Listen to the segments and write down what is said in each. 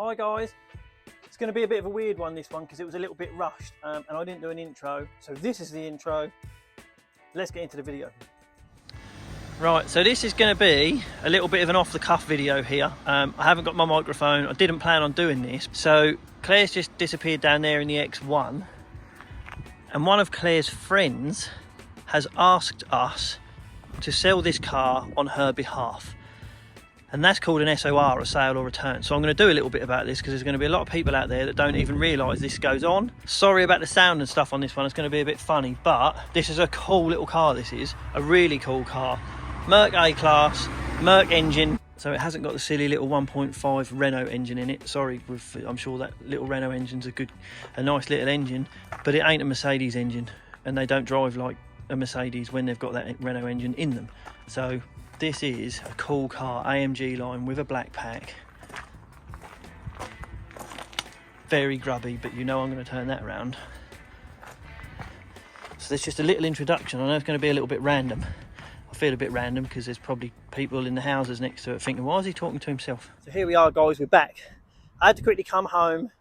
Hi guys, it's going to be a bit of a weird one, this one, because it was a little bit rushed and I didn't do an intro. So this is the intro. Let's get into the video. Right, so this is going to be a little bit of an off-the-cuff video here. I haven't got my microphone. I didn't plan on doing this. So Claire's just disappeared down there in the X1. And one of Claire's friends has asked us to sell this car on her behalf. And that's called an SOR, a sale or return. So I'm going to do a little bit about this because there's going to be a lot of people out there that don't even realise this goes on. Sorry about the sound and stuff on this one. It's going to be a bit funny, but this is a cool little car. This is a really cool car. Merc A-Class, Merc engine. So it hasn't got the silly little 1.5 Renault engine in it. Sorry, I'm sure that little Renault engine's a nice little engine, but it ain't a Mercedes engine, and they don't drive like a Mercedes when they've got that Renault engine in them. So this is a cool car, AMG line with a black pack. Very grubby, but you know I'm going to turn that around. So there's just a little introduction. I know it's going to be a little bit random. I feel a bit random because there's probably people in the houses next to it thinking, why is he talking to himself? So here we are, guys, we're back. I had to quickly come home,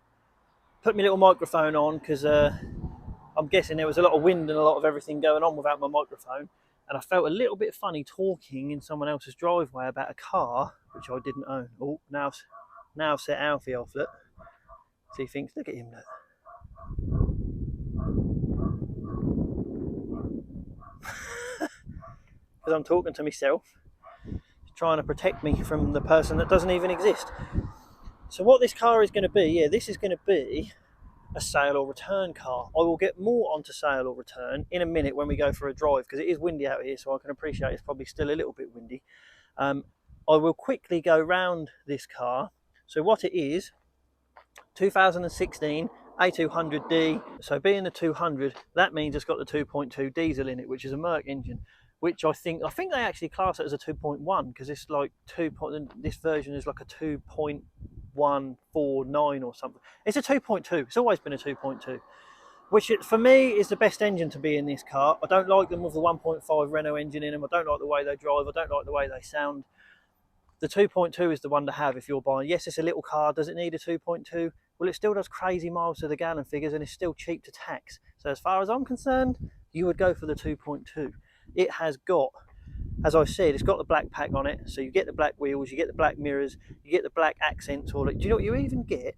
put my little microphone on because I'm guessing there was a lot of wind and a lot of everything going on without my microphone. And I felt a little bit funny talking in someone else's driveway about a car which I didn't own. Oh, now I've set Alfie off, look. So he thinks, look at him, look. Because I'm talking to myself, trying to protect me from the person that doesn't even exist. So what this car is going to be, yeah, this is going to be a sale or return car. I will get more onto sale or return in a minute when we go for a drive, because it is windy out here, so I can appreciate it's probably still a little bit windy. I will quickly go round this car. So what it is, 2016 A200D. So being the 200, that means it's got the 2.2 diesel in it, which is a Merc engine, which I think they actually class it as a 2.1 because it's like this version is like a 2.149 or something. It's a 2.2. It's always been a 2.2, which for me is the best engine to be in this car. I don't like them with the 1.5 Renault engine in them. I don't like the way they drive. I don't like the way they sound. The 2.2 is the one to have if you're buying. Yes, it's a little car. Does it need a 2.2? Well, it still does crazy miles to the gallon figures and it's still cheap to tax. So as far as I'm concerned, you would go for the 2.2. It has got, as I said, it's got the black pack on it. So you get the black wheels, you get the black mirrors, you get the black accents. Do you know what? You even get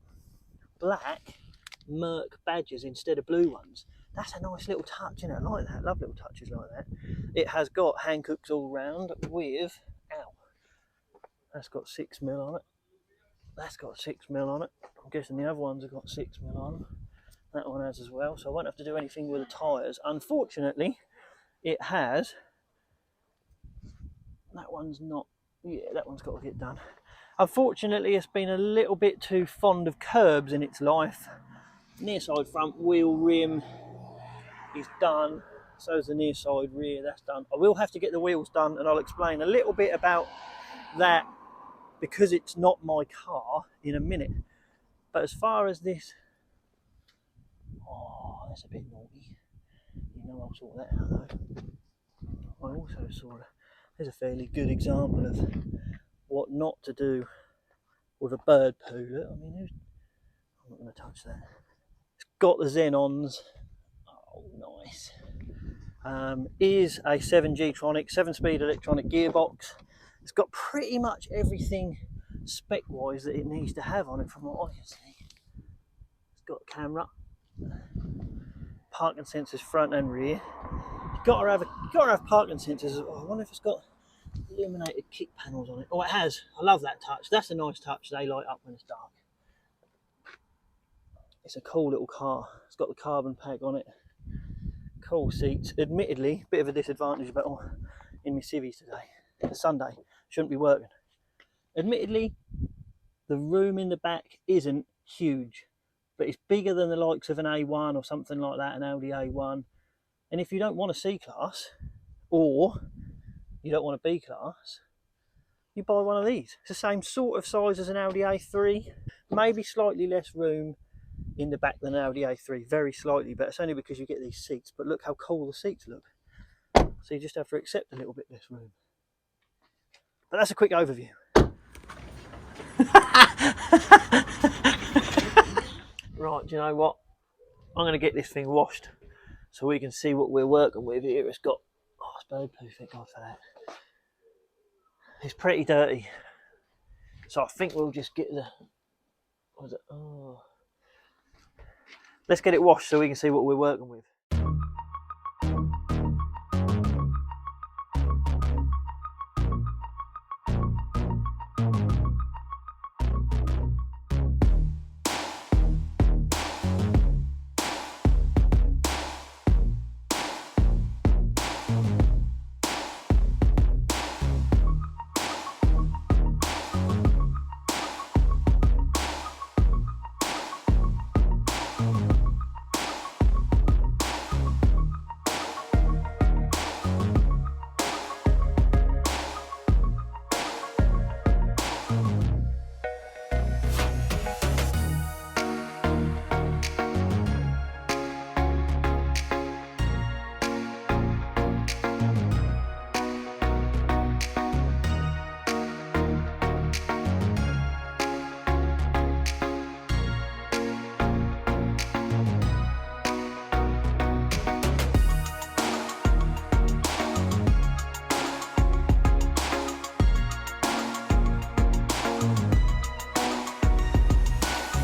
black Merc badges instead of blue ones. That's a nice little touch, you know. I like that. Love little touches like that. It has got Hankooks all round with, that's got 6mm on it. That's got 6mm on it. I'm guessing the other ones have got 6mm on them. That one has as well. So I won't have to do anything with the tyres. Unfortunately, it has. That one's not. Yeah, that one's got to get done. Unfortunately, it's been a little bit too fond of curbs in its life. Near side front wheel rim is done. So is the near side rear. That's done. I will have to get the wheels done, and I'll explain a little bit about that because it's not my car in a minute. But as far as this, oh, that's a bit naughty. You know, I'll sort that out though. I also saw there's a fairly good example of what not to do with a bird poo. Look, I mean, I'm not going to touch that. It's got the Xenons. Oh, nice. Is a 7G-tronic, 7-speed electronic gearbox. It's got pretty much everything spec-wise that it needs to have on it from what I can see. It's got a camera, parking sensors front and rear. You've got to have parking sensors. Oh, I wonder if it's got illuminated kick panels on it. Oh, it has. I love that touch. That's a nice touch. They light up when it's dark. It's a cool little car. It's got the carbon pack on it. Cool seats. Admittedly, bit of a disadvantage about in my civvies today. It's Sunday. Shouldn't be working. Admittedly, the room in the back isn't huge, but it's bigger than the likes of an A1 or something like that, an Audi A1. And if you don't want a C-Class, or you don't want a B-Class, you buy one of these. It's the same sort of size as an Audi A3, maybe slightly less room in the back than an Audi A3, very slightly, but it's only because you get these seats. But look how cool the seats look. So you just have to accept a little bit less room. But that's a quick overview. Right, do you know what? I'm going to get this thing washed so we can see what we're working with here. It's got, oh, it's bird poo, thank God for that. It's pretty dirty. So I think we'll just get the, what was it? Oh. Let's get it washed so we can see what we're working with.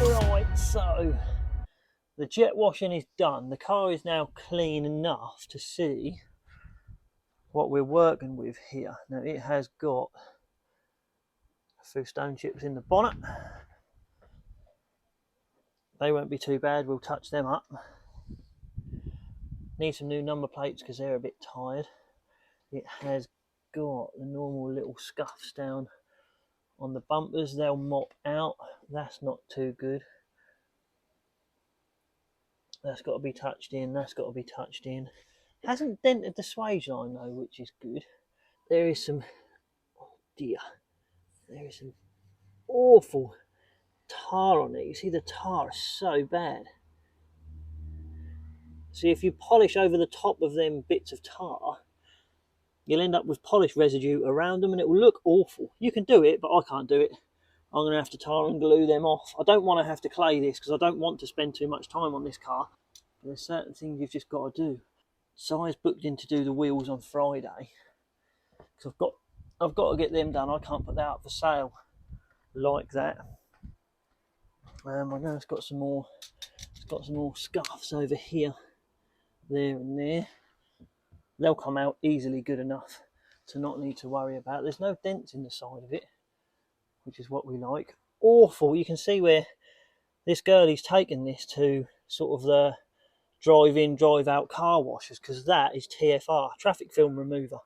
Right, so the jet washing is done. The car is now clean enough to see what we're working with here. Now it has got a few stone chips in the bonnet. They won't be too bad, we'll touch them up. Need some new number plates because they're a bit tired. It has got the normal little scuffs down on the bumpers. They'll mop out. That's not too good. That's got to be touched in. That's got to be touched in. Hasn't dented the swage line though, which is good. There is some, oh dear, there is some awful tar on it. You see the tar is so bad. See, if you polish over the top of them bits of tar, you'll end up with polish residue around them and it will look awful. You can do it, but I can't do it. I'm going to have to tar and glue them off. I don't want to have to clay this because I don't want to spend too much time on this car. But there's certain things you've just got to do. Si's booked in to do the wheels on Friday. Because I've got to get them done. I can't put that up for sale like that. I know it's got some more scuffs over here, there and there. They'll come out easily good enough to not need to worry about. There's no dents in the side of it, which is what we like. Awful. You can see where this girlie's taken this to sort of the drive-in, drive-out car washers, because that is TFR, traffic film remover,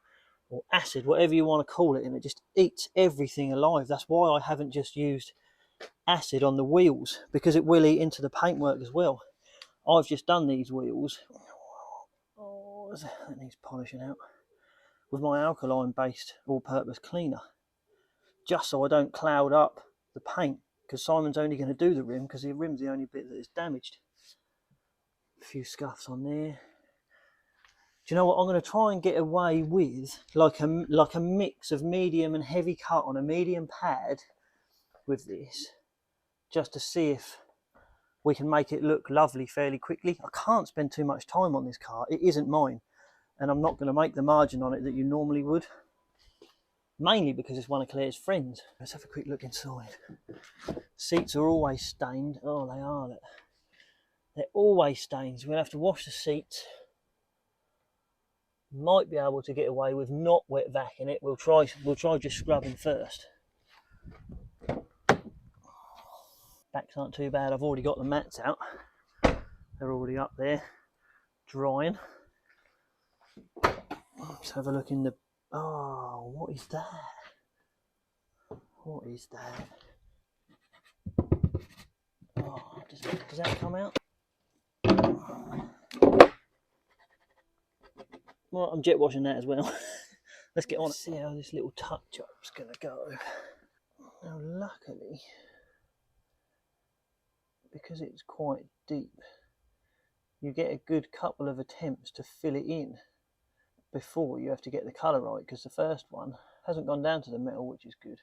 or acid, whatever you want to call it, and it just eats everything alive. That's why I haven't just used acid on the wheels, because it will eat into the paintwork as well. I've just done these wheels. Oh, that needs polishing out. With my alkaline-based all-purpose cleaner, just so I don't cloud up the paint, because Simon's only going to do the rim, because the rim's the only bit that is damaged. A few scuffs on there. Do you know what? I'm going to try and get away with like a mix of medium and heavy cut on a medium pad with this, just to see if we can make it look lovely fairly quickly. I can't spend too much time on this car. It isn't mine, and I'm not going to make the margin on it that you normally would, mainly because it's one of Claire's friends. Let's have a quick look inside. Seats are always stained. Oh, they are. They're always stained. We'll have to wash the seats. Might be able to get away with not wet vacuuming it. We'll try just scrubbing first. Backs aren't too bad. I've already got the mats out. They're already up there, drying. Let's have a look in the... Oh, what is that? What is that? Oh, does that come out? Well, I'm jet washing that as well. Let's get on it. See how this little touch up's going to go. Now, luckily, because it's quite deep, you get a good couple of attempts to fill it in before you have to get the colour right, because the first one hasn't gone down to the metal, which is good.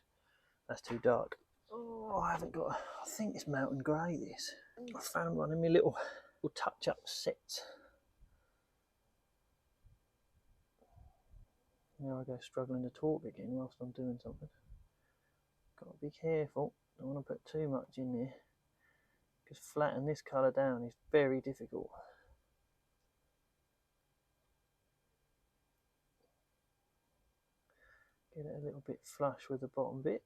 That's too dark. Oh, Oh, I haven't got, I think it's mountain grey this. I found one in my little touch up set. Now I go struggling to talk again whilst I'm doing something. Got to be careful, don't want to put too much in there, because flatten this colour down is very difficult. Get it a little bit flush with the bottom bit.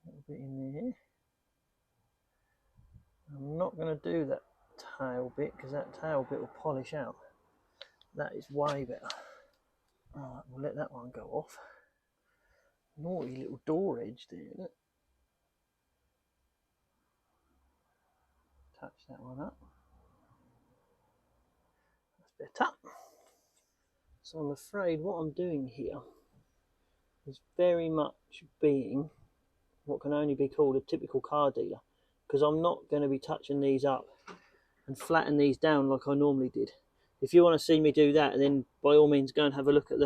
A little bit in there. I'm not going to do that tail bit because that tail bit will polish out. That is way better. Alright, we'll let that one go off. Naughty little door edge there, look. Touch that one up. That's better. So I'm afraid what I'm doing here is very much being what can only be called a typical car dealer, because I'm not going to be touching these up and flatten these down like I normally did. If you want to see me do that, then by all means go and have a look at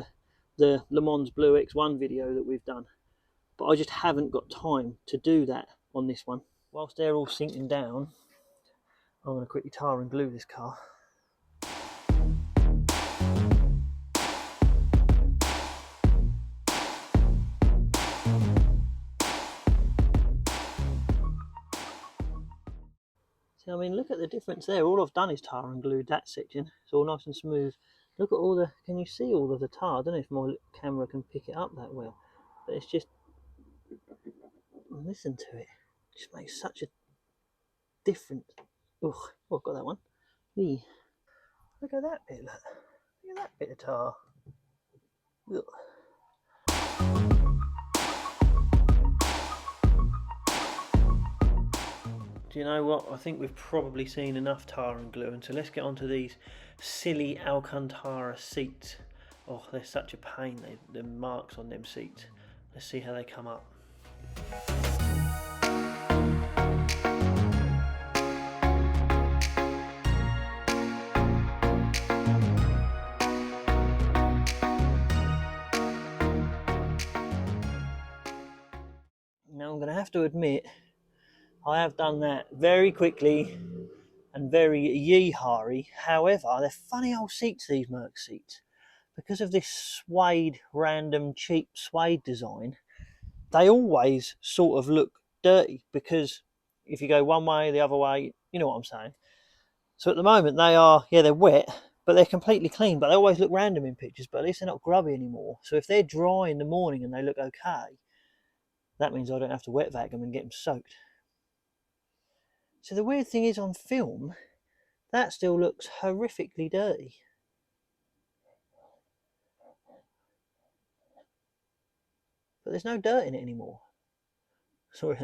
the Le Mans Blue X1 video that we've done. But I just haven't got time to do that on this one. Whilst they're all sinking down, I'm going to quickly tar and glue this car. See, I mean, look at the difference there. All I've done is tar and glued that section. It's all nice and smooth. Look at all the, can you see all of the tar? I don't know if my camera can pick it up that well, but it's just, listen to it. It just makes such a difference. Oh, I've got that one. Look at that bit, look. Look at that bit of tar. Ugh. Do you know what? I think we've probably seen enough tar and glue, and so let's get onto these silly Alcantara seats. Oh, they're such a pain, the marks on them seats. Let's see how they come up. Now I'm going to have to admit, I have done that very quickly and very yee-hary. However, they're funny old seats, these Merc seats. Because of this suede, random, cheap suede design, they always sort of look dirty, because if you go one way, the other way, you know what I'm saying. So at the moment they are, yeah, they're wet, but they're completely clean, but they always look random in pictures, but at least they're not grubby anymore. So if they're dry in the morning and they look okay, that means I don't have to wet vac them and get them soaked. So the weird thing is, on film, that still looks horrifically dirty. But there's no dirt in it anymore. Sorry,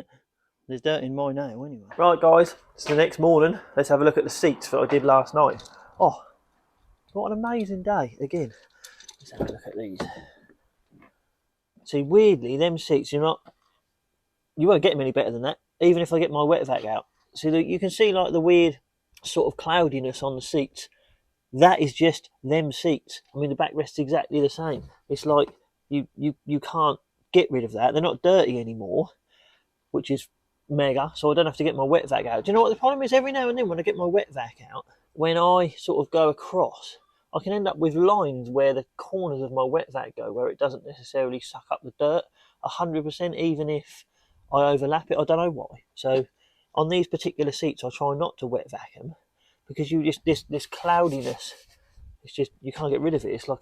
there's dirt in my nail anyway. Right guys, it's the next morning. Let's have a look at the seats that I did last night. Oh, what an amazing day. Again, let's have a look at these. See, weirdly, them seats, you won't get them any better than that, even if I get my wet vac out. So you can see like the weird sort of cloudiness on the seats. That is just them seats. I mean, the backrest's exactly the same. It's like you can't get rid of that. They're not dirty anymore, which is mega. So I don't have to get my wet vac out. Do you know what the problem is? Every now and then when I get my wet vac out, when I sort of go across, I can end up with lines where the corners of my wet vac go, where it doesn't necessarily suck up the dirt 100%, even if I overlap it. I don't know why. So on these particular seats, I try not to wet vac them, because you just this cloudiness, it's just, you can't get rid of it. It's like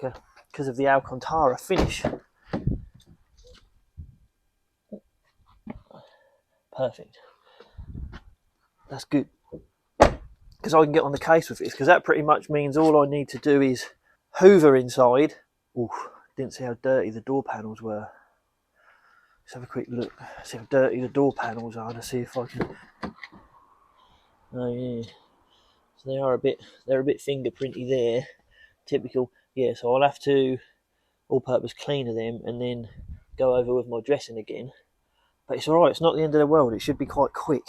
because of the Alcantara finish. Perfect. That's good, because I can get on the case with this, because that pretty much means all I need to do is hoover inside. Ooh, didn't see how dirty the door panels were. Let's have a quick look, see how dirty the door panels are, to see if I can. Oh yeah, so they're a bit fingerprinty there, typical. Yeah, so I'll have to all-purpose cleaner them and then go over with my dressing again. But it's alright, it's not the end of the world, it should be quite quick.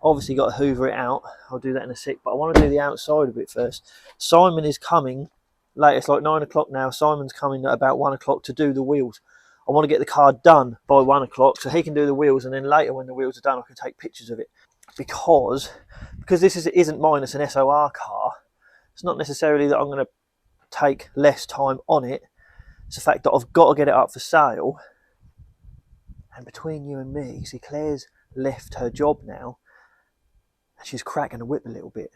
Obviously got to hoover it out, I'll do that in a sec, but I want to do the outside of it first. Simon is coming later, it's like 9 o'clock now. Simon's coming at about 1 o'clock to do the wheels. I want to get the car done by 1 o'clock so he can do the wheels, and then later when the wheels are done I can take pictures of it. Because this isn't mine, it's an SOR car, it's not necessarily that I'm going to take less time on it. It's the fact that I've got to get it up for sale. And between you and me, see, Claire's left her job now and she's cracking the whip a little bit,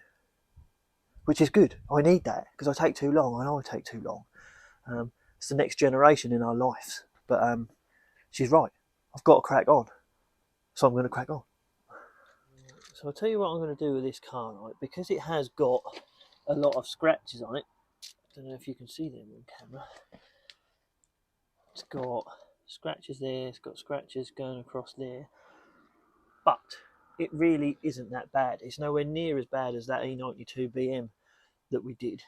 which is good. I need that because I take too long. I know I take too long. It's the next generation in our lives. But she's right. I've got to crack on. So I'm going to crack on. So I'll tell you what I'm going to do with this car, right? Because it has got a lot of scratches on it. I don't know if you can see them on camera. It's got scratches there. It's got scratches going across there. But it really isn't that bad. It's nowhere near as bad as that E92 BM that we did.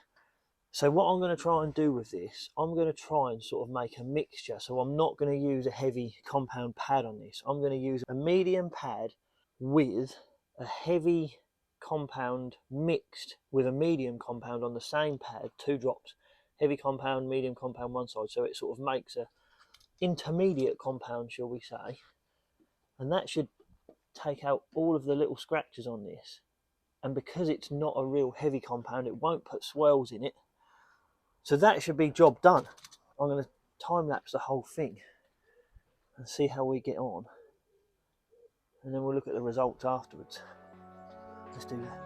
So what I'm going to try and do with this, I'm going to try and sort of make a mixture. So I'm not going to use a heavy compound pad on this. I'm going to use a medium pad with a heavy compound mixed with a medium compound on the same pad, 2 drops. Heavy compound, medium compound one side. So it sort of makes a intermediate compound, shall we say. And that should take out all of the little scratches on this. And because it's not a real heavy compound, it won't put swirls in it. So that should be job done. I'm going to time lapse the whole thing and see how we get on. And then we'll look at the results afterwards. Let's do that.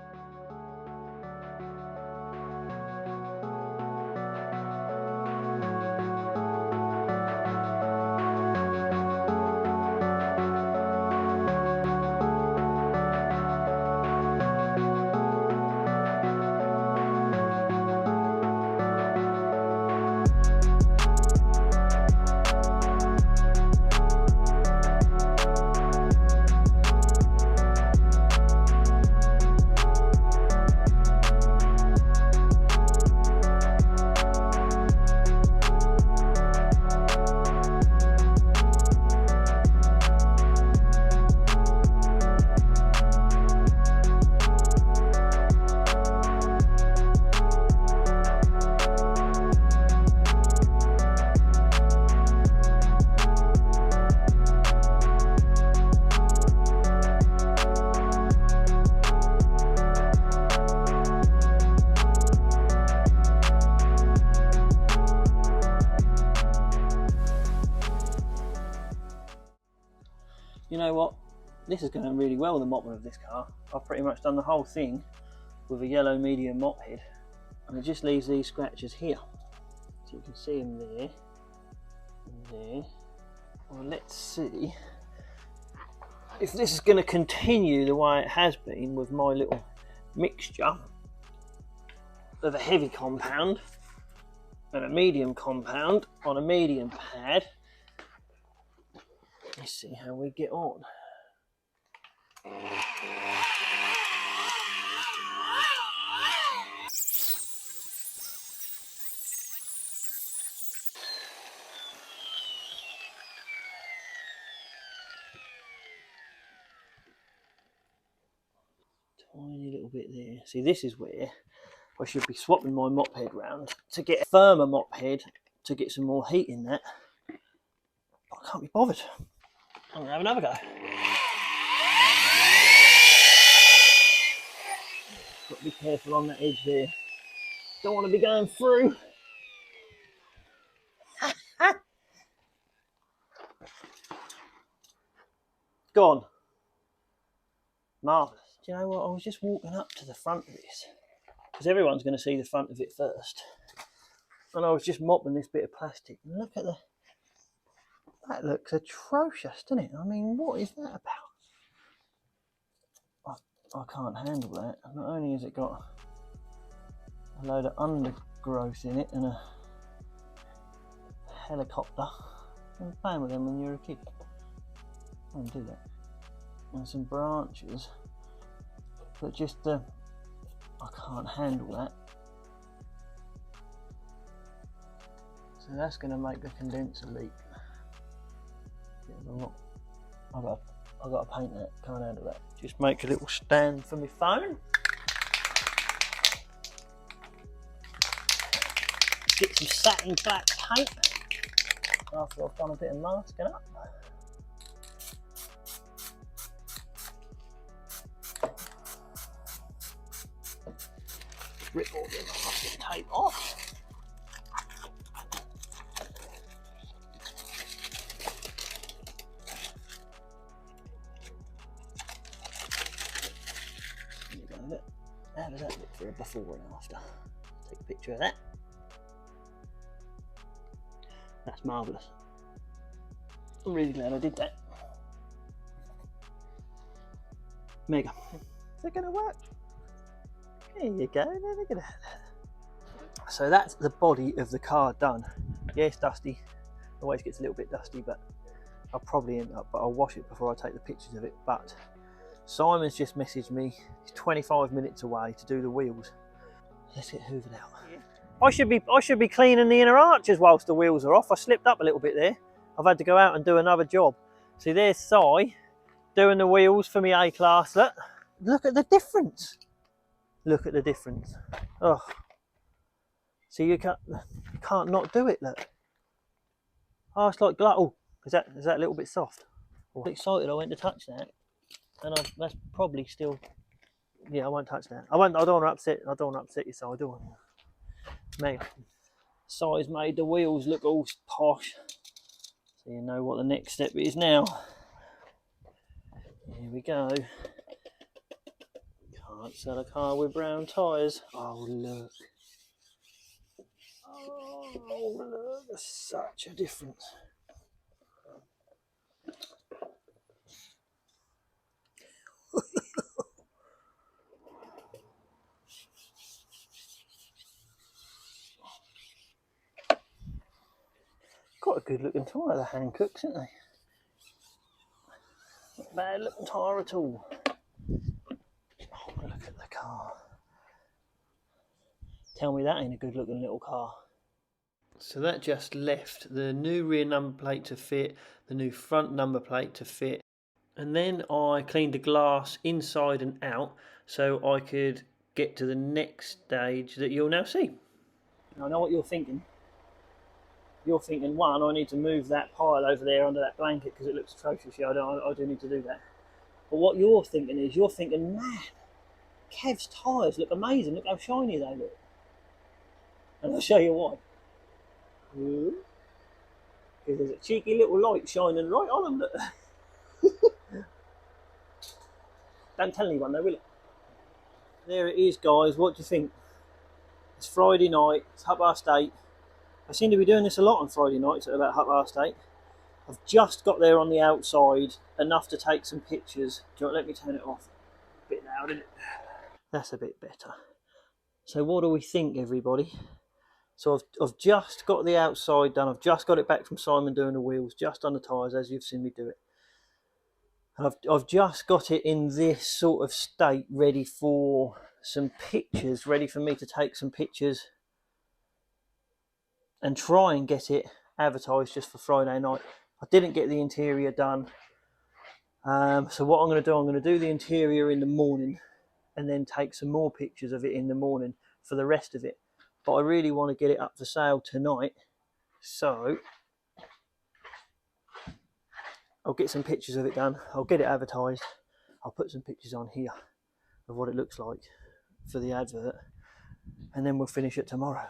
You know what? This is going really well, the mopping of this car. I've pretty much done the whole thing with a yellow medium mop head. And it just leaves these scratches here. So you can see them there and there. Well, let's see if this is going to continue the way it has been with my little mixture of a heavy compound and a medium compound on a medium pad. Let's see how we get on. Tiny little bit there. See, this is where I should be swapping my mop head round to get a firmer mop head to get some more heat in that. But I can't be bothered. I'm going to have another go. Got to be careful on that edge there. Don't want to be going through. Gone. Marvellous. Do you know what? I was just walking up to the front of this because everyone's going to see the front of it first. And I was just mopping this bit of plastic. And look at the... That looks atrocious, doesn't it? I mean, what is that about? I can't handle that. Not only has it got a load of undergrowth in it and a helicopter. I was playing with them when you were a kid. I don't do that. And some branches. But just I can't handle that. So that's going to make the condenser leak. I've got to paint that, can't handle that. Just make a little stand for my phone. Get some satin black paint. after I've done a bit of masking up. Rip all the masking tape off. How does that look for a before and after? Take a picture of that. That's marvellous. I'm really glad I did that. Mega. Is it going to work? There you go. Look at that. So that's the body of the car done. Yeah, it's dusty. It always gets a little bit dusty, but I'll probably end up, but I'll wash it before I take the pictures of it. But Simon's just messaged me. He's 25 minutes away to do the wheels. Let's get hoovered out. Yeah. I should be cleaning the inner arches whilst the wheels are off. I slipped up a little bit there. I've had to go out and do another job. See, there's Si doing the wheels for me A-Class. Look at the difference. Look at the difference. Oh, see, you can't not do it. Look. Oh, it's like glue. Oh, is that a little bit soft? Oh, I'm excited. I went to touch that. And that's probably still, yeah, I won't touch that. I don't want to upset you, so I do want. Mega. Si's made the wheels look all posh, so you know what the next step is now. Here we go. Can't sell a car with brown tyres. Oh look. Oh look, there's such a difference. Got a good looking tyre, the Hancocks, isn't they? Not a bad looking tyre at all. Oh, look at the car. Tell me that ain't a good looking little car. So that just left the new rear number plate to fit, the new front number plate to fit, and then I cleaned the glass inside and out so I could get to the next stage that you'll now see. I know what you're thinking. You're thinking, one, I need to move that pile over there under that blanket because it looks atrocious. Yeah, I do need to do that. But what you're thinking is, man, Kev's tyres look amazing. Look how shiny they look. And I'll show you why. Because there's a cheeky little light shining right on them. Don't tell anyone though, will it? There it is, guys. What do you think? It's Friday night. It's 8:30. I seem to be doing this a lot on Friday nights at about 8:30. I've just got there on the outside enough to take some pictures. Do you want to let me turn it off? A bit loud, isn't it? That's a bit better. So what do we think, everybody? So I've just got the outside done. I've just got it back from Simon doing the wheels, just on the tyres as you've seen me do it. And I've just got it in this sort of state, ready for some pictures, ready for me to take some pictures and try and get it advertised just for Friday night. I didn't get the interior done. So what I'm going to do the interior in the morning and then take some more pictures of it in the morning for the rest of it. But I really want to get it up for sale tonight. So I'll get some pictures of it done. I'll get it advertised. I'll put some pictures on here of what it looks like for the advert. And then we'll finish it tomorrow.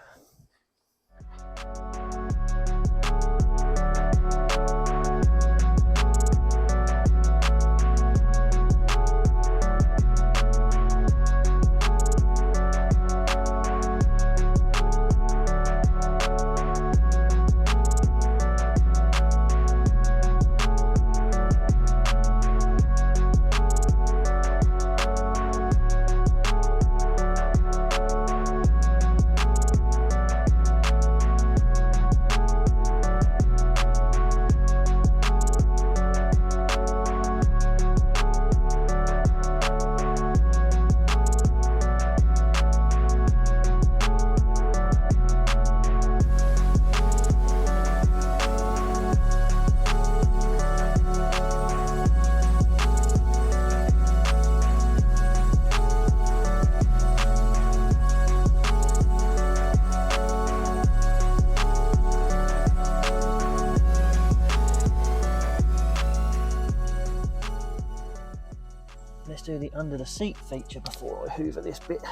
do the under the seat feature before I hoover this bit.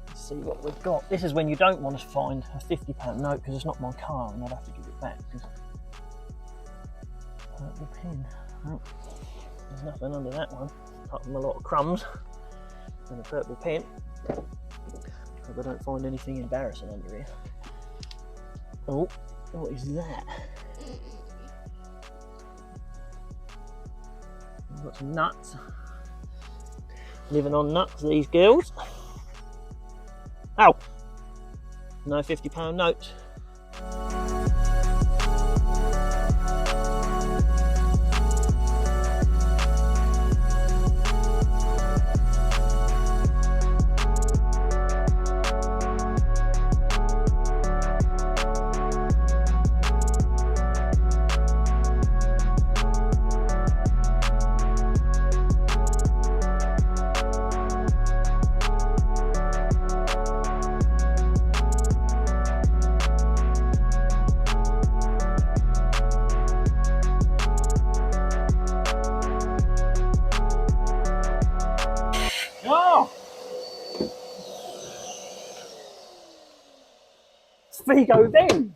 Let's see what we've got. This is when you don't want to find a £50 note because it's not my car and I'd have to give it back. Purple pin. Oh, there's nothing under that one apart from a lot of crumbs and a purple pin. Hope I don't find anything embarrassing under here. Oh, what is that? I've got some nuts. Living on nuts, these girls. Ow! No £50 notes. Oh! Vigo then!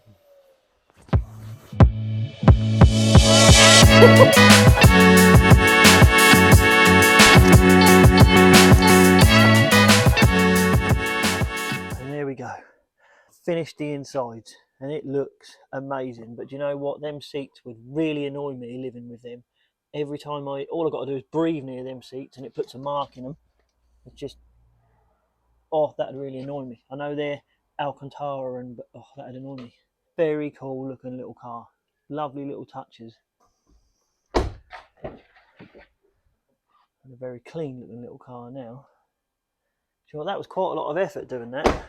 And there we go. Finished the insides and it looks amazing. But you know what? Them seats would really annoy me living with them. Every time all I've got to do is breathe near them seats and it puts a mark in them. It's just, oh, that'd really annoy me. I know they're Alcantara, but oh, that'd annoy me. Very cool looking little car. Lovely little touches. And a very clean looking little car now. Sure, that was quite a lot of effort doing that.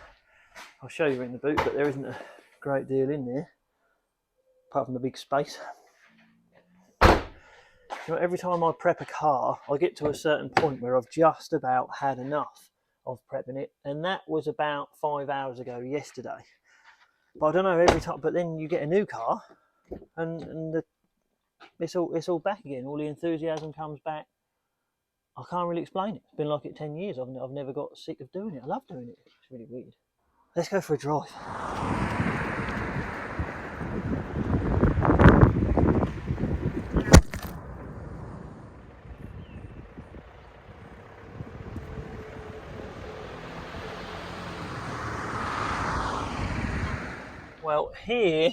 I'll show you in the boot, but there isn't a great deal in there, apart from the big space. You know, every time I prep a car, I get to a certain point where I've just about had enough of prepping it, and that was about 5 hours ago yesterday. But I don't know, every time, but then you get a new car and it's all back again. All the enthusiasm comes back. I can't really explain it. It's been like it 10 years. I've never got sick of doing it. I love doing it. It's really weird. Let's go for a drive. Well, here,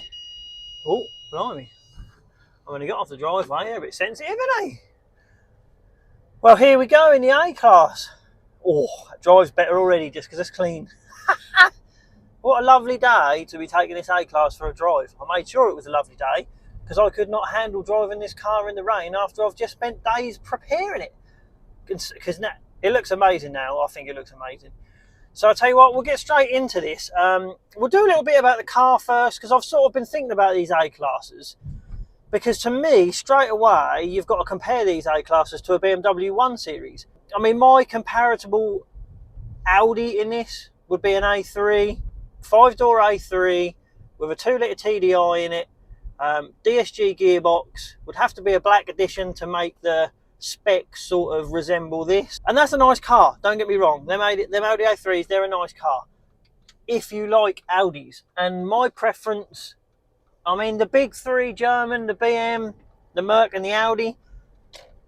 oh, blimey, I'm going to get off the driveway. They're a bit sensitive, aren't they? Well, here we go in the A-Class. Oh, it drives better already just because it's clean. What a lovely day to be taking this A-Class for a drive. I made sure it was a lovely day because I could not handle driving this car in the rain after I've just spent days preparing it. Because now, it looks amazing now. I think it looks amazing. So I'll tell you what, we'll get straight into this. We'll do a little bit about the car first because I've sort of been thinking about these A-Classes. Because to me, straight away, you've got to compare these A-Classes to a BMW 1 Series. I mean, my comparable Audi in this would be an A3, 5-door A3 with a 2-litre TDI in it, DSG gearbox, would have to be a black edition to make the specs sort of resemble this, and that's a nice car, don't get me wrong. Them Audi A3s, they're a nice car if you like Audis. And my preference, I mean, the big three German, the BM, the Merc and the Audi,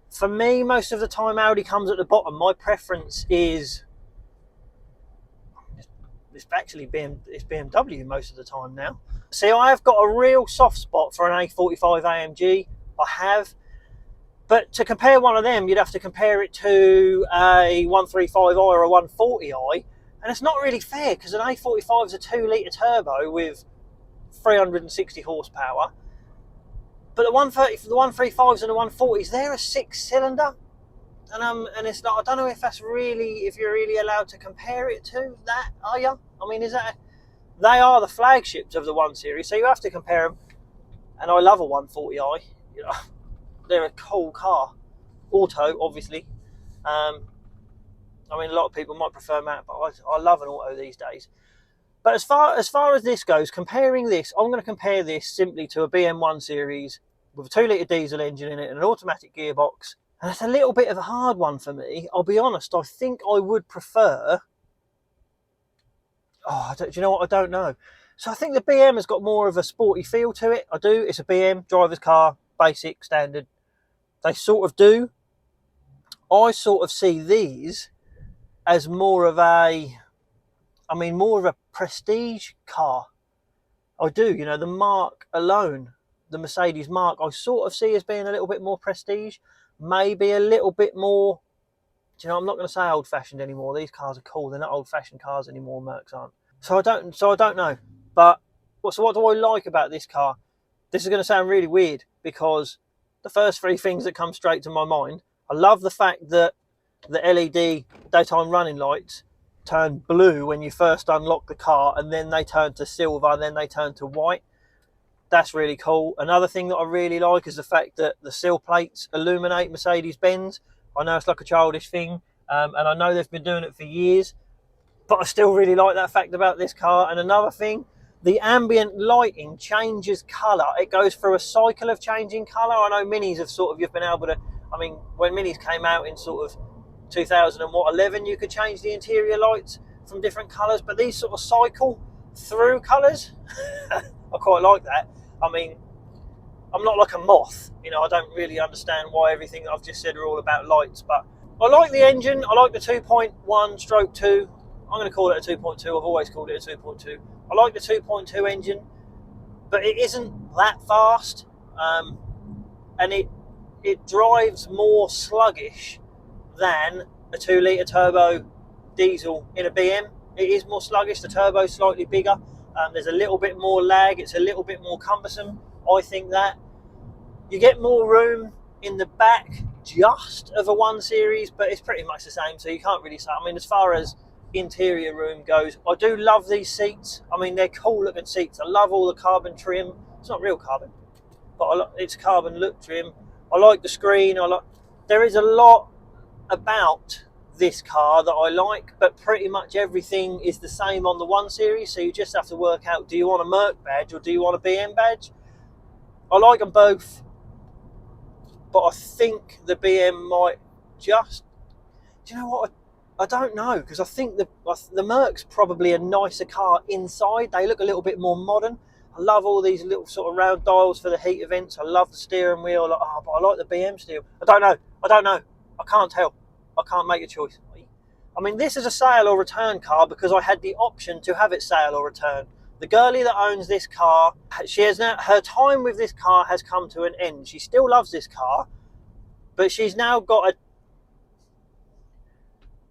for me most of the time Audi comes at the bottom. My preference is it's actually BMW most of the time now. See, I have got a real soft spot for an A45 AMG. I have. But to compare one of them, you'd have to compare it to a 135i or a 140i, and it's not really fair because an A45 is a 2-litre turbo with 360 horsepower, but the 135s and the 140s, they're a 6-cylinder, and it's not. I don't know if that's really, if you're really allowed to compare it to that, are you? I mean, is that? They are the flagships of the 1 Series, so you have to compare them. And I love a 140i, you know. They're a cool car. Auto, obviously. I mean, a lot of people might prefer matte, but I love an auto these days. But as far as this goes, comparing this, I'm going to compare this simply to a BM 1 Series with a 2-litre diesel engine in it and an automatic gearbox And that's a little bit of a hard one for me. I'll be honest, I think I would prefer... do you know what? I don't know. So I think the BM has got more of a sporty feel to it. I do. It's a BM, driver's car, basic, standard. They sort of do. I sort of see these as more of a prestige car. I do. You know, the mark alone, the Mercedes mark, I sort of see as being a little bit more prestige, maybe a little bit more... Do you know, I'm not going to say old-fashioned anymore. These cars are cool. They're not old-fashioned cars anymore. Mercs aren't. So I don't know. But so what do I like about this car? This is going to sound really weird because the first three things that come straight to my mind, I love the fact that the LED daytime running lights turn blue when you first unlock the car, and then they turn to silver, and then they turn to white. That's really cool. Another thing that I really like is the fact that the sill plates illuminate Mercedes-Benz. I know it's like a childish thing, and I know they've been doing it for years, but I still really like that fact about this car. And another thing, the ambient lighting changes colour. It goes through a cycle of changing colour. I know Minis have you've been able to, when Minis came out in sort of 2011, you could change the interior lights from different colours, but these sort of cycle through colours. I quite like that. I'm not like a moth, I don't really understand why everything I've just said are all about lights, but I like the engine. I like the 2.1 stroke 2. I'm going to call it a 2.2. I've always called it a 2.2. I like the 2.2 engine, but it isn't that fast, and it drives more sluggish than a 2-litre turbo diesel in a BM. It is more sluggish. The turbo's slightly bigger. There's a little bit more lag. It's a little bit more cumbersome. I think that you get more room in the back just of a 1 Series, but it's pretty much the same, so you can't really say. As far as interior room goes, I do love these seats. They're cool looking seats. I love all the carbon trim. It's not real carbon, but it's carbon look trim. I like the screen. There is a lot about this car that I like, but pretty much everything is the same on the 1 Series, so you just have to work out, do you want a Merc badge or do you want a BM badge? I like them both, but I think the BM might just... Do you know what? I don't know, because I think the Merc's probably a nicer car inside. They look a little bit more modern. I love all these little sort of round dials for the heat events. I love the steering wheel. But I like the BM still. I don't know. I can't tell. I can't make a choice. This is a sale or return car because I had the option to have it sale or return. The girlie that owns this car, her time with this car has come to an end. She still loves this car, but she's now got a...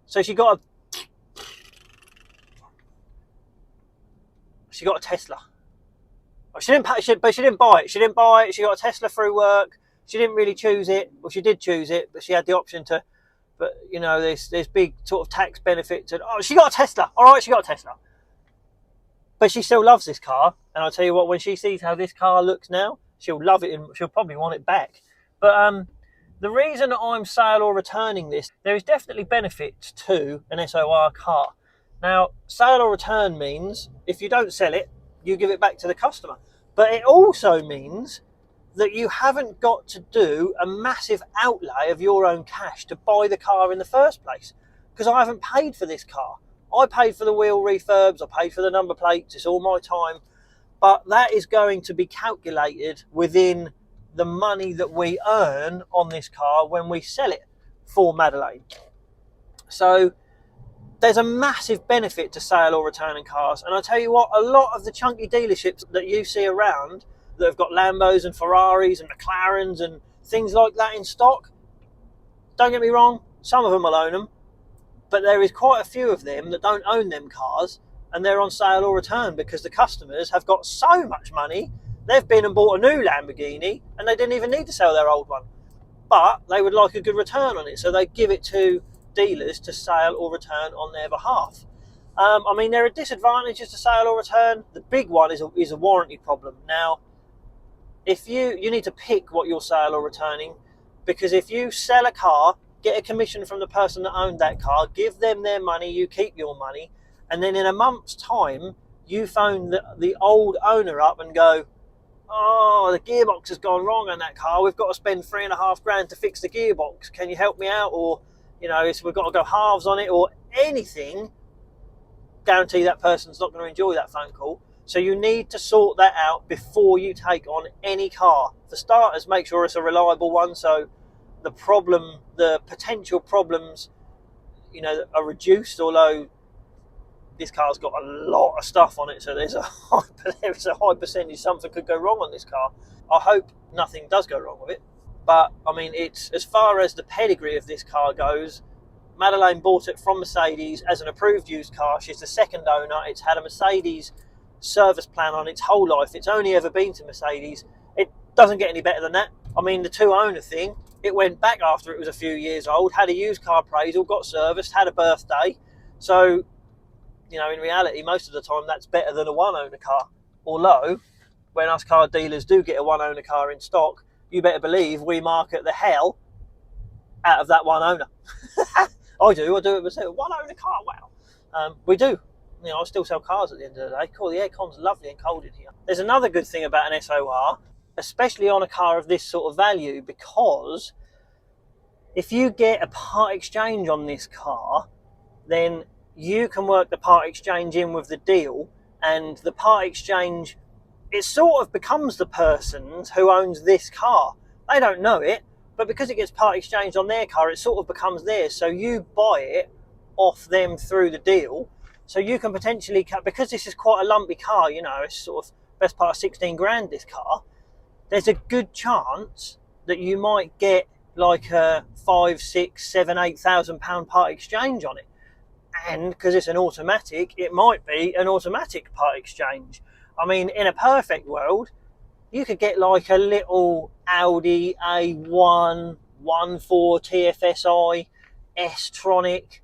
So she got a Tesla. She didn't buy it. She didn't buy it. She got a Tesla through work. She didn't really choose it. Well, she did choose it, but she had the option to. But there's big sort of tax benefits. And she got a Tesla. All right, she got a Tesla. But she still loves this car. And I'll tell you what, when she sees how this car looks now, she'll love it and she'll probably want it back. But the reason I'm sale or returning this, there is definitely benefits to an SOR car. Now, sale or return means if you don't sell it, you give it back to the customer. But it also means that you haven't got to do a massive outlay of your own cash to buy the car in the first place. Because I haven't paid for this car. I paid for the wheel refurbs, I paid for the number plates, it's all my time. But that is going to be calculated within the money that we earn on this car when we sell it for Madeleine. So there's a massive benefit to sale or returning cars. And I tell you what, a lot of the chunky dealerships that you see around that have got Lambos and Ferraris and McLarens and things like that in stock, don't get me wrong, some of them will own them, but there is quite a few of them that don't own them cars, and they're on sale or return because the customers have got so much money. They've been and bought a new Lamborghini and they didn't even need to sell their old one, but they would like a good return on it, so they give it to dealers to sale or return on their behalf. There are disadvantages to sale or return. The big one is a warranty problem. Now, if you need to pick what you're sale or returning, because if you sell a car, get a commission from the person that owned that car, give them their money, you keep your money, and then in a month's time, you phone the old owner up and go, oh, the gearbox has gone wrong on that car. We've got to spend £3.5 grand to fix the gearbox. Can you help me out? Or, you know, we've got to go halves on it or anything. Guarantee that person's not going to enjoy that phone call. So you need to sort that out before you take on any car. For starters, make sure it's a reliable one. So the potential problems, you know, are reduced. Although this car's got a lot of stuff on it, so there's a high percentage something could go wrong on this car. I hope nothing does go wrong with it. But I mean, it's, as far as the pedigree of this car goes, Madeleine bought it from Mercedes as an approved used car. She's the second owner. It's had a Mercedes service plan on its whole life. It's only ever been to Mercedes. It doesn't get any better than that. I mean, the two owner thing, it went back after it was a few years old, had a used car appraisal, got serviced, had a birthday. So, you know, in reality, most of the time that's better than a one owner car. Although, when us car dealers do get a one owner car in stock, you better believe we market the hell out of that one owner. I do it myself. One owner car, wow. We do. You know, I still sell cars at the end of the day. Cool, the aircon's lovely and cold in here. There's another good thing about an SOR, especially on a car of this sort of value, because if you get a part exchange on this car, then you can work the part exchange in with the deal, and the part exchange, it sort of becomes the person's who owns this car. They don't know it, but because it gets part exchanged on their car, it sort of becomes theirs. So you buy it off them through the deal. So you can potentially, because this is quite a lumpy car, you know, it's sort of best part of 16 grand, this car, there's a good chance that you might get like a 5, 6, 7, 8,000 pound part exchange on it. And because it's an automatic, it might be an automatic part exchange. I mean, in a perfect world, you could get like a little Audi A1 1.4 TFSI S-Tronic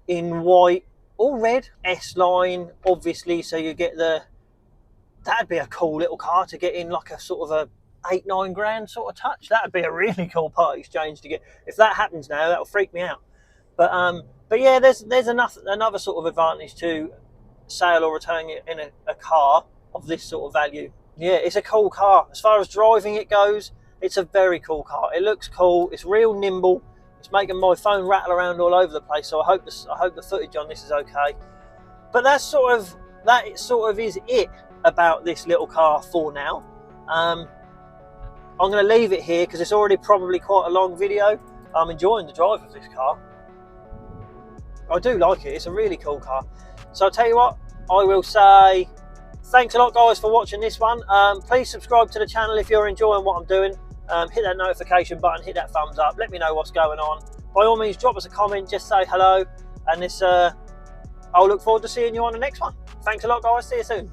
in white, all red, S-Line, obviously, so you get that'd be a cool little car to get in, like a sort of a 8-9 grand sort of touch. That'd be a really cool part exchange to get. If that happens now, that'll freak me out. But yeah, there's another sort of advantage to sale or returning it in a car of this sort of value. Yeah, it's a cool car. As far as driving it goes, it's a very cool car. It looks cool. It's real nimble. It's making my phone rattle around all over the place. So I hope the footage on this is okay. But that sort of is it about this little car for now. I'm going to leave it here because it's already probably quite a long video. I'm enjoying the drive of this car. I do like it. It's a really cool car. So I'll tell you what, I will say thanks a lot, guys, for watching this one. Please subscribe to the channel if you're enjoying what I'm doing. Hit that notification button, hit that thumbs up, let me know what's going on. By all means, drop us a comment, just say hello, and I'll look forward to seeing you on the next one. Thanks a lot, guys. See you soon.